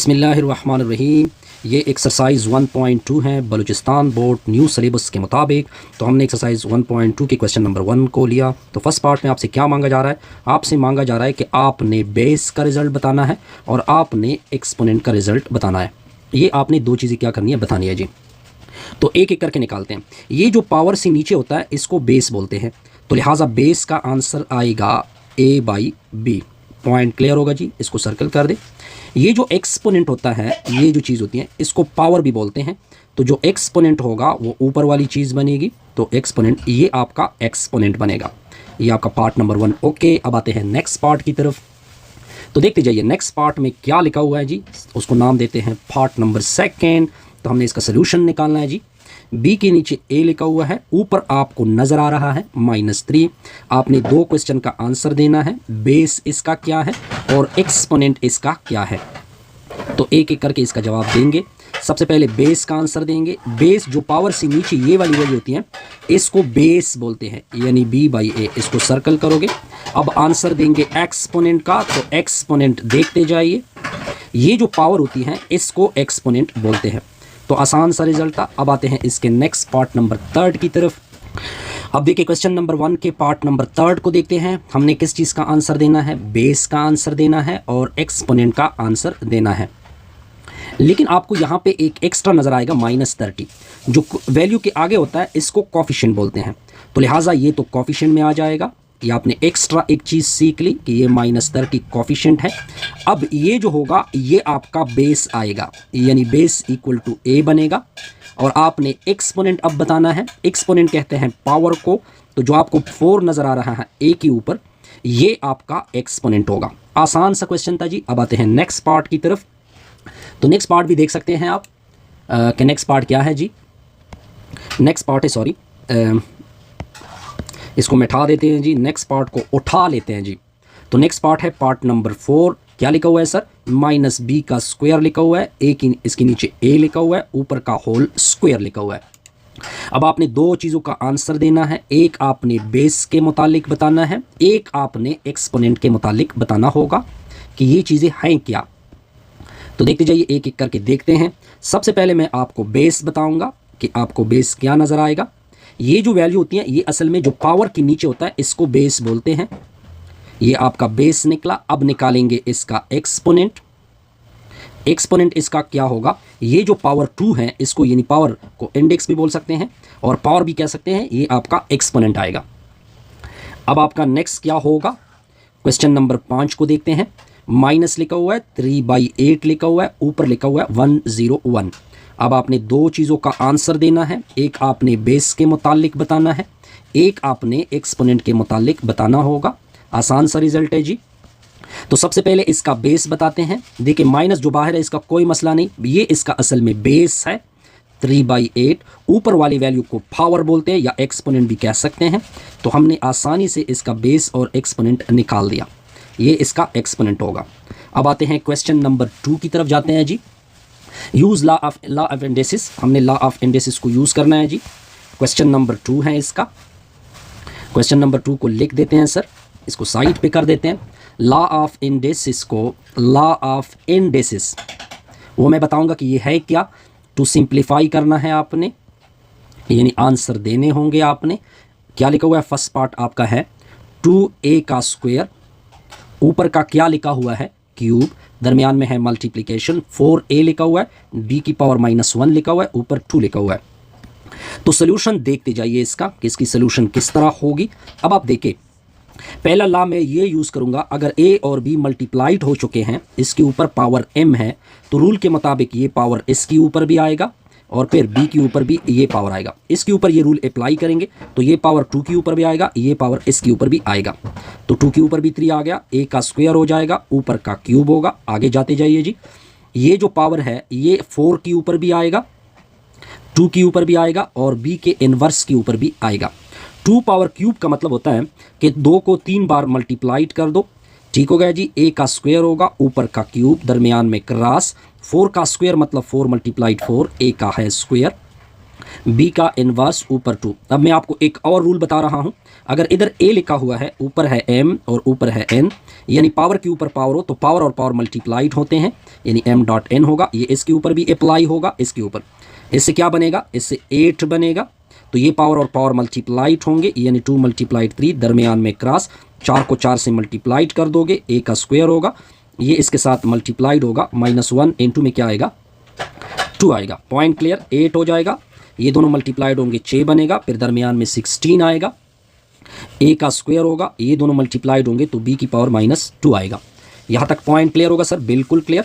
बिस्मिल्लाहिर्रहमानिर्रहीम। ये एक्सरसाइज 1.2 है बलूचिस्तान बोर्ड न्यू सिलेबस के मुताबिक। तो हमने एक्सरसाइज 1.2 के क्वेश्चन नंबर 1 को लिया। तो फर्स्ट पार्ट में आपसे क्या मांगा जा रहा है? आपसे मांगा जा रहा है कि आपने बेस का रिज़ल्ट बताना है और आपने एक्सपोनेंट का रिज़ल्ट बताना है। ये आपने दो चीज़ें क्या करनी है, बतानी है जी। तो एक एक करके निकालते हैं। ये जो पावर से नीचे होता है इसको बेस बोलते हैं, तो लिहाजा बेस का आंसर आएगा A/B। पॉइंट क्लियर होगा जी, इसको सर्कल कर दे। ये जो एक्सपोनेंट होता है, ये जो चीज़ होती है इसको पावर भी बोलते हैं। तो जो एक्सपोनेंट होगा वो ऊपर वाली चीज़ बनेगी, तो एक्सपोनेंट, ये आपका एक्सपोनेंट बनेगा। ये आपका पार्ट नंबर 1। ओके, अब आते हैं नेक्स्ट पार्ट की तरफ। तो देखते जाइए नेक्स्ट पार्ट में क्या लिखा हुआ है जी। उसको नाम देते हैं पार्ट नंबर 2। तो हमने इसका सोल्यूशन निकालना है जी। बी के नीचे ए लिखा हुआ है, ऊपर आपको नज़र आ रहा है -3। आपने दो क्वेश्चन का आंसर देना है, बेस इसका क्या है और एक्सपोनेंट इसका क्या है। तो एक एक करके इसका जवाब देंगे। सबसे पहले बेस का आंसर देंगे। बेस जो पावर से नीचे ये वाली वैल्यू होती है इसको बेस बोलते हैं, यानी B/A। इसको सर्कल करोगे। अब आंसर देंगे एक्सपोनेंट का, तो एक्सपोनेंट देखते जाइए। ये जो पावर होती है इसको एक्सपोनेंट बोलते हैं। तो आसान सा रिजल्ट था। अब आते हैं इसके नेक्स्ट पार्ट नंबर 3 की तरफ। अब देखिए क्वेश्चन नंबर 1 के पार्ट नंबर 3 को देखते हैं। हमने किस चीज़ का आंसर देना है? बेस का आंसर देना है और एक्सपोनेंट का आंसर देना है। लेकिन आपको यहाँ पे एक एक्स्ट्रा नज़र आएगा -30। जो वैल्यू के आगे होता है इसको कोफिशिएंट बोलते हैं, तो लिहाजा ये तो कोफिशिएंट में आ जाएगा। ये आपने एक्स्ट्रा एक चीज़ सीख ली कि ये -30 कोफिशिएंट है। अब ये जो होगा ये आपका बेस आएगा, यानी बेस इक्वल टू A बनेगा। और आपने एक्सपोनेंट अब बताना है। एक्सपोनेंट कहते हैं पावर को, तो जो आपको 4 नज़र आ रहा है A के ऊपर, ये आपका एक्सपोनेंट होगा। आसान सा क्वेश्चन था जी। अब आते हैं नेक्स्ट पार्ट की तरफ। तो नेक्स्ट पार्ट भी देख सकते हैं आप कि नेक्स्ट पार्ट क्या है जी। नेक्स्ट पार्ट है, सॉरी, इसको मिटा देते हैं जी, नेक्स्ट पार्ट को उठा लेते हैं जी। तो नेक्स्ट पार्ट है पार्ट नंबर 4। क्या लिखा हुआ है सर? -B का स्क्वायर लिखा हुआ है, इसके नीचे A लिखा हुआ है, ऊपर का होल स्क्वायर लिखा हुआ है। अब आपने दो चीज़ों का आंसर देना है। एक आपने बेस के मुतालिक बताना है, एक आपने एक्सपोनेंट के मुतालिक बताना होगा कि ये चीज़ें हैं क्या। तो देखते जाइए, एक एक करके देखते हैं। सबसे पहले मैं आपको बेस बताऊंगा कि आपको बेस क्या नज़र आएगा। ये जो वैल्यू होती है ये असल में जो पावर के नीचे होता है इसको बेस बोलते हैं। ये आपका बेस निकला। अब निकालेंगे इसका एक्सपोनेंट। एक्सपोनेंट इसका क्या होगा? ये जो पावर 2 है इसको, यानी पावर को इंडेक्स भी बोल सकते हैं और पावर भी कह सकते हैं, ये आपका एक्सपोनेंट आएगा। अब आपका नेक्स्ट क्या होगा? क्वेश्चन नंबर 5 को देखते हैं। माइनस लिखा हुआ है, 3/8 लिखा हुआ है, ऊपर लिखा हुआ है 101। अब आपने दो चीज़ों का आंसर देना है। एक आपने बेस के मुतालिक बताना है, एक आपने एक्सपोनेंट के मुतालिक बताना होगा। आसान सा रिजल्ट है जी। तो सबसे पहले इसका बेस बताते हैं। देखिए माइनस जो बाहर है इसका कोई मसला नहीं, ये इसका असल में बेस है 3/8। ऊपर वाली वैल्यू को पावर बोलते हैं या एक्सपोनेंट भी कह सकते हैं। तो हमने आसानी से इसका बेस और एक्सपोनेंट निकाल दिया, ये इसका एक्सपोनेंट होगा। अब आते हैं क्वेश्चन नंबर 2 की तरफ जाते हैं जी। Use law of indices. हमने लॉ ऑफ इंडेसिस को यूज़ करना है जी। क्वेश्चन नंबर 2 है इसका। क्वेश्चन नंबर 2 को लिख देते हैं सर, इसको साइड पे कर देते हैं। लॉ ऑफ इंडेसिस को, लॉ ऑफ इंडेसिस वो मैं बताऊंगा कि ये है क्या। टू सिंप्लीफाई करना है आपने, यानी आंसर देने होंगे आपने। क्या लिखा हुआ है? फर्स्ट पार्ट आपका है 2A का स्क्वायर, ऊपर का क्या लिखा हुआ है? क्यूब, दरमियान में है मल्टीप्लिकेशन, 4A लिखा हुआ है, B की पावर -1 लिखा हुआ है, ऊपर 2 लिखा हुआ है। तो सोल्यूशन देखते जाइए इसका कि इसकी सोल्यूशन किस तरह होगी। अब आप देखिए, पहला लॉ मैं ये यूज़ करूंगा, अगर A और B मल्टीप्लाइड हो चुके हैं, इसके ऊपर पावर M है, तो रूल के मुताबिक ये पावर इसके ऊपर भी आएगा और फिर B के ऊपर भी ये पावर आएगा। इसके ऊपर ये रूल अप्लाई करेंगे तो ये पावर 2 के ऊपर भी आएगा, ये पावर इसके ऊपर भी आएगा। तो 2 के ऊपर भी 3 आ गया, A का स्क्वायर हो जाएगा, ऊपर का क्यूब होगा। आगे जाते जाइए जी। ये जो पावर है ये 4 के ऊपर भी आएगा, 2 के ऊपर भी आएगा और B के इन्वर्स के ऊपर भी आएगा। 2 पावर क्यूब का मतलब होता है कि 2 को 3 बार मल्टीप्लाइड कर दो, ठीक हो गया जी। A का स्क्वायर होगा, ऊपर का क्यूब, दरमियान में क्रॉस। 4 का स्क्वायर मतलब 4 × 4, A का है स्क्वायर, B का इन्वर्स, ऊपर 2। अब मैं आपको एक और रूल बता रहा हूँ। अगर इधर a लिखा हुआ है, ऊपर है m और ऊपर है n, यानी पावर के ऊपर पावर हो तो पावर और पावर मल्टीप्लाइड होते हैं, यानी m डॉट n होगा। ये इसके ऊपर भी अप्लाई होगा, इसके ऊपर, इससे क्या बनेगा, इससे 8 बनेगा। तो ये पावर और पावर मल्टीप्लाइड होंगे, यानी 2 मल्टीप्लाइड 3, दरमियान में क्रॉस, 4 को 4 से मल्टीप्लाइड कर दोगे, a का स्क्वायर होगा, ये इसके साथ मल्टीप्लाइड होगा, -1 इंटू में क्या आएगा, 2 आएगा। पॉइंट क्लियर, 8 हो जाएगा, ये दोनों मल्टीप्लाइड होंगे, 6 बनेगा, फिर दरमियान में 16 आएगा, a का स्क्वायर होगा, ये दोनों मल्टीप्लाइड होंगे तो b की पावर -2 आएगा। यहाँ तक पॉइंट क्लियर होगा सर, बिल्कुल क्लियर।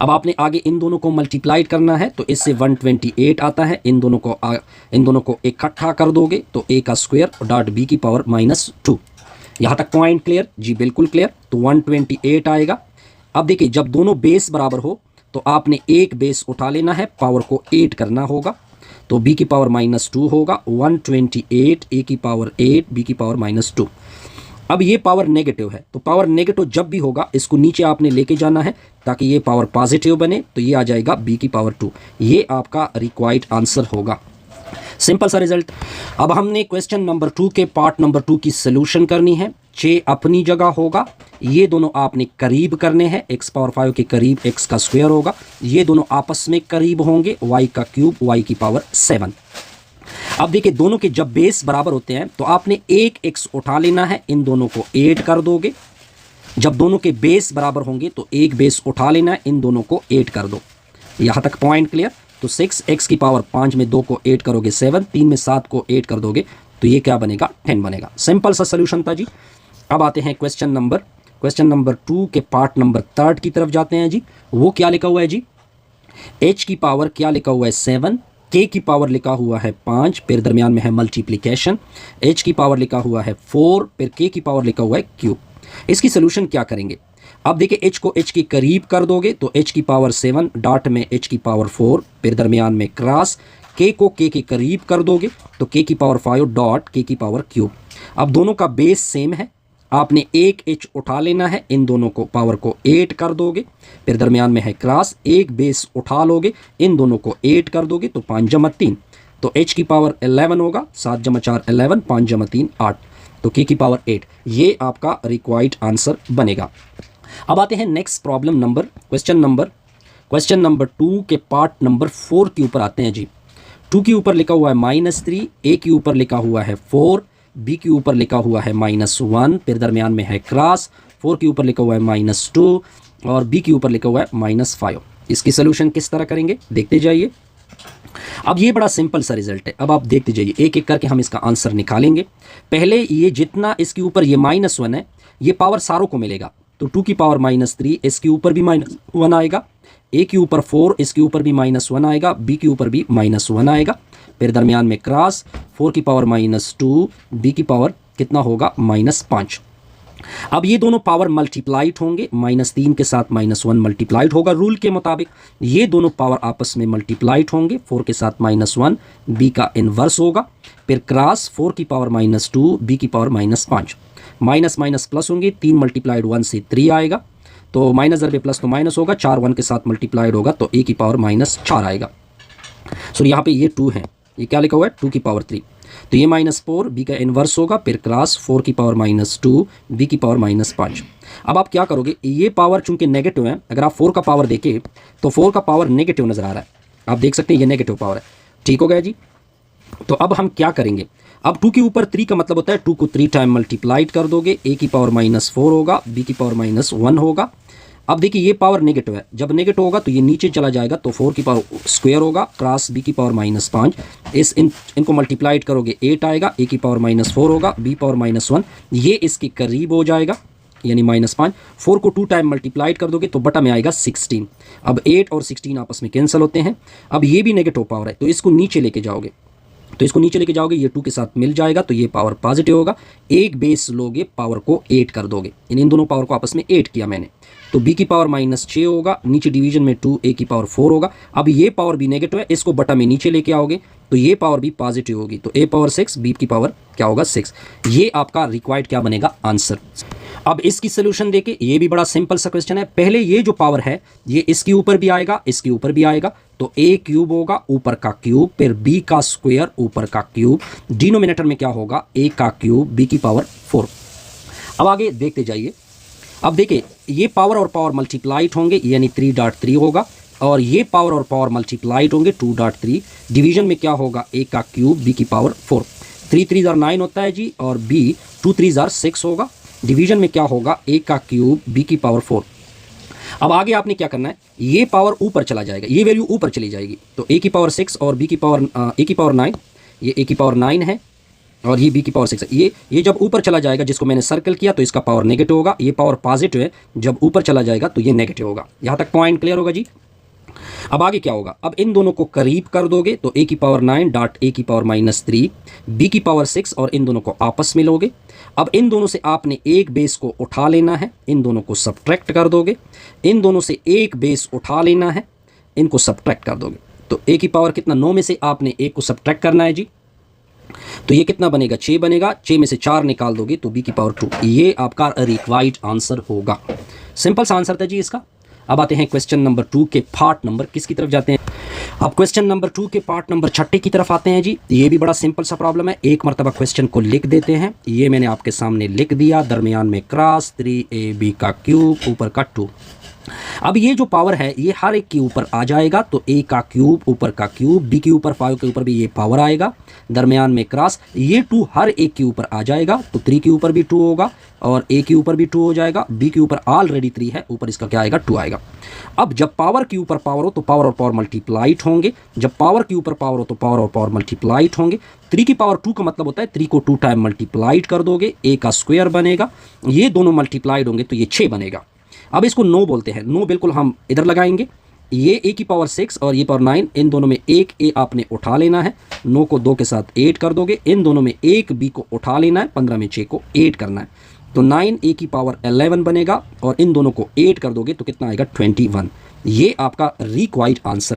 अब आपने आगे इन दोनों को मल्टीप्लाइड करना है, तो इससे 128 आता है, इन दोनों को इकट्ठा कर दोगे तो a का स्क्वायर डॉट b की पावर -2। यहाँ तक पॉइंट क्लियर जी, बिल्कुल क्लियर। तो 128 आएगा। अब देखिए, जब दोनों बेस बराबर हो तो आपने एक बेस उठा लेना है, पावर को 8 करना होगा, तो b की पावर -2 होगा, 128 a की पावर 8 b की पावर -2। अब ये पावर नेगेटिव है, तो पावर नेगेटिव जब भी होगा इसको नीचे आपने लेके जाना है ताकि ये पावर पॉजिटिव बने, तो ये आ जाएगा b की पावर 2। ये आपका रिक्वायर्ड आंसर होगा। सिंपल सा रिजल्ट। अब हमने क्वेश्चन नंबर 2 के पार्ट नंबर 2 की सोल्यूशन करनी है। 6 अपनी जगह होगा, ये दोनों आपने करीब करने हैं, x पावर 5 के करीब x का स्क्वायर होगा, ये दोनों आपस में करीब होंगे, y का क्यूब y की पावर 7। अब देखिए, दोनों के जब बेस बराबर होते हैं तो आपने एक x उठा लेना है, इन दोनों को 8 कर दोगे। जब दोनों के बेस बराबर होंगे तो एक बेस उठा लेना है, इन दोनों को 8 कर दो। यहाँ तक पॉइंट क्लियर। तो 6x की पावर 5 में 2 को 8 करोगे 7, 3 में 7 को 8 कर दोगे तो ये क्या बनेगा, 10 बनेगा। सिंपल सा सोल्यूशन था जी। अब आते हैं क्वेश्चन नंबर 2 के पार्ट नंबर 3 की तरफ जाते हैं जी। वो क्या लिखा हुआ है जी, h की पावर क्या लिखा हुआ है 7, k की पावर लिखा हुआ है 5, फिर दरमियान में है मल्टीप्लिकेशन, h की पावर लिखा हुआ है 4, फिर k की पावर लिखा हुआ है क्यूब। इसकी सोल्यूशन क्या करेंगे, अब देखिए h को h के करीब कर दोगे तो h की पावर 7 डॉट में h की पावर 4, फिर दरमियान में क्रॉस, k को k के करीब कर दोगे तो k की पावर 5 डॉट k की पावर क्यूब। अब दोनों का बेस सेम है, आपने एक h उठा लेना है, इन दोनों को पावर को 8 कर दोगे, फिर दरमियान में है क्रॉस, एक बेस उठा लोगे, इन दोनों को 8 कर दोगे तो 5 जमा 3, तो h की पावर 11 होगा, 7 जमा 4 11, 5 जमा 3 8, तो k की पावर 8। ये आपका रिक्वायर्ड आंसर बनेगा। अब आते हैं next problem number question number 2 के पार्ट नंबर 4 के ऊपर आते हैं जी। 2 के ऊपर लिखा हुआ है -3, a के ऊपर लिखा हुआ है 4, b के ऊपर लिखा हुआ है -1, फिर दरमियान में है क्रॉस, 4 के ऊपर लिखा हुआ है -2 और b के ऊपर लिखा हुआ है -5। इसकी सोल्यूशन किस तरह करेंगे देखते जाइए। अब ये बड़ा सिंपल सा रिजल्ट है, अब आप देखते जाइए, एक एक करके हम इसका आंसर निकालेंगे। पहले ये जितना इसके ऊपर ये -1 है, ये पावर सारों को मिलेगा, तो 2 की पावर -3, इसके ऊपर भी -1 आएगा, a के ऊपर 4, इसके ऊपर भी -1 आएगा, b के ऊपर भी -1 आएगा, फिर दरमियान में क्रॉस, 4 की पावर -2, b की पावर कितना होगा -5। अब ये दोनों पावर मल्टीप्लाइड होंगे, -3 के साथ -1 मल्टीप्लाइड होगा रूल के मुताबिक, ये दोनों पावर आपस में मल्टीप्लाइड होंगे, 4 के साथ -1 b का इन्वर्स होगा, फिर क्रॉस 4 की पावर -2, b की पावर -5, माइनस माइनस प्लस होंगे, 3 मल्टीप्लाइड 1 से 3 आएगा, तो माइनस ज़रबे प्लस तो माइनस होगा, 4 1 के साथ मल्टीप्लाइड होगा तो a की पावर -4 आएगा। सो यहाँ पे ये 2 है, ये क्या लिखा हुआ है 2 की पावर 3, तो ये -4 b का इन्वर्स होगा, फिर क्रॉस 4 की पावर -2, b की पावर -5। अब आप क्या करोगे, ये पावर चूंकि नेगेटिव है, अगर आप 4 का पावर देखें तो 4 का पावर नेगेटिव नज़र आ रहा है, आप देख सकते हैं ये नेगेटिव पावर है, ठीक हो गया जी। तो अब हम क्या करेंगे, अब 2 के ऊपर 3 का मतलब होता है 2 को 3 टाइम मल्टीप्लाइड कर दोगे, a की पावर -4 होगा, b की पावर -1 होगा। अब देखिए ये पावर नेगेटिव है, जब नेगेटिव होगा तो ये नीचे चला जाएगा, तो 4 की पावर स्क्वायर होगा, क्रॉस b की पावर -5, इनको मल्टीप्लाइड करोगे 8 आएगा, a की पावर -4 होगा, b पावर -1, ये इसके करीब हो जाएगा यानी -5। 4 को 2 टाइम मल्टीप्लाइड कर दोगे तो बटा में आएगा 16। अब 8 और 16 आपस में कैंसिल होते हैं। अब ये भी नेगेटिव पावर है तो इसको नीचे लेके जाओगे, ये 2 के साथ मिल जाएगा तो ये पावर पॉजिटिव होगा, एक बेस लोगे, पावर को 8 कर दोगे, इन दोनों पावर को आपस में 8 किया मैंने, तो b की पावर -6 होगा, नीचे डिवीजन में 2, a की पावर 4 होगा। अब ये पावर भी नेगेटिव है, इसको बटा में नीचे लेके आओगे तो ये पावर भी पॉजिटिव होगी, तो a पावर 6, b की पावर क्या होगा 6। ये आपका रिक्वायर्ड क्या बनेगा आंसर। अब इसकी सोल्यूशन देके, ये भी बड़ा सिंपल सा क्वेश्चन है। पहले ये जो पावर है ये इसके ऊपर भी आएगा, इसके ऊपर भी आएगा, तो ए क्यूब होगा ऊपर का क्यूब, फिर बी का स्क्वायर ऊपर का क्यूब, डिनोमिनेटर में क्या होगा ए का क्यूब बी की पावर 4। अब आगे देखते जाइए। अब देखिए ये पावर और पावर मल्टीप्लाइड होंगे यानी 3.3 होगा, और ये पावर और पावर मल्टीप्लाइड होंगे 2.3। डिवीजन में क्या होगा ए का क्यूब बी की पावर 4। 3 3 9 होता है जी, और बी 2 3 6 होगा। डिवीजन में क्या होगा ए का क्यूब बी की पावर 4। अब आगे आपने क्या करना है, ये पावर ऊपर चला जाएगा, ये वैल्यू ऊपर चली जाएगी, तो ए की पावर 6 और बी की पावर ए की पावर 9, ये ए की पावर 9 है और ये बी की पावर 6 है। ये जब ऊपर चला जाएगा, जिसको मैंने सर्कल किया, तो इसका पावर नेगेटिव होगा। ये पावर पॉजिटिव है, जब ऊपर चला जाएगा तो ये नेगेटिव होगा। यहाँ तक पॉइंट क्लियर होगा जी। अब आगे क्या होगा, अब इन दोनों को करीब कर दोगे तो ए की पावर 9 डॉट ए की पावर -3 बी की पावर 6, और इन दोनों को आपस में लोगे। अब इन दोनों से आपने एक बेस को उठा लेना है, इन दोनों को सब्ट्रैक्ट कर दोगे। इन दोनों से एक बेस उठा लेना है, इनको सब्ट्रैक्ट कर दोगे। तो ए की पावर कितना, 9 में से आपने एक को सब्ट्रैक्ट करना है जी, तो ये कितना बनेगा, 6 बनेगा। 6 में से 4 निकाल दोगे तो बी की पावर 2। ये आपका रिक्वायर्ड आंसर होगा। सिंपल सा आंसर था जी इसका। अब आते हैं क्वेश्चन नंबर 2 के पार्ट नंबर किसकी तरफ जाते हैं। अब क्वेश्चन नंबर 2 के पार्ट नंबर 6 की तरफ आते हैं जी। ये भी बड़ा सिंपल सा प्रॉब्लम है। एक मरतबा क्वेश्चन को लिख देते हैं। ये मैंने आपके सामने लिख दिया, दरमियान में क्रॉस 3ab का क्यूब ऊपर का 2। अब ये जो पावर है ये हर एक के ऊपर आ जाएगा, तो ए का क्यूब ऊपर का क्यूब, बी के ऊपर 5 के ऊपर भी ये पावर आएगा, दरमियान में क्रॉस, ये 2 हर एक के ऊपर आ जाएगा, तो 3 के ऊपर भी 2 होगा और ए के ऊपर भी 2 हो जाएगा, बी के ऊपर ऑलरेडी 3 है, ऊपर इसका क्या आएगा 2 आएगा। अब जब पावर के ऊपर पावर हो तो पावर और पावर मल्टीप्लाइड होंगे, जब पावर के ऊपर पावर हो तो पावर और पावर मल्टीप्लाइड होंगे। 3 की पावर 2 का मतलब होता है 3 को 2 टाइम मल्टीप्लाइड कर दोगे, ए का स्क्वायर बनेगा, ये दोनों मल्टीप्लाइड होंगे तो ये 6 बनेगा। अब इसको 9 बोलते हैं। 9 बिल्कुल हम इधर लगाएंगे, ये ए की पावर 6 और ये पावर 9, इन दोनों में एक ए आपने उठा लेना है, 9 को 2 के साथ 8 कर दोगे, इन दोनों में एक बी को उठा लेना है, 15 में 6 को 8 करना है, तो 9 ए की पावर 11 बनेगा, और इन दोनों को 8 कर दोगे तो कितना आएगा 21। ये आपका रिक्वायर्ड आंसर।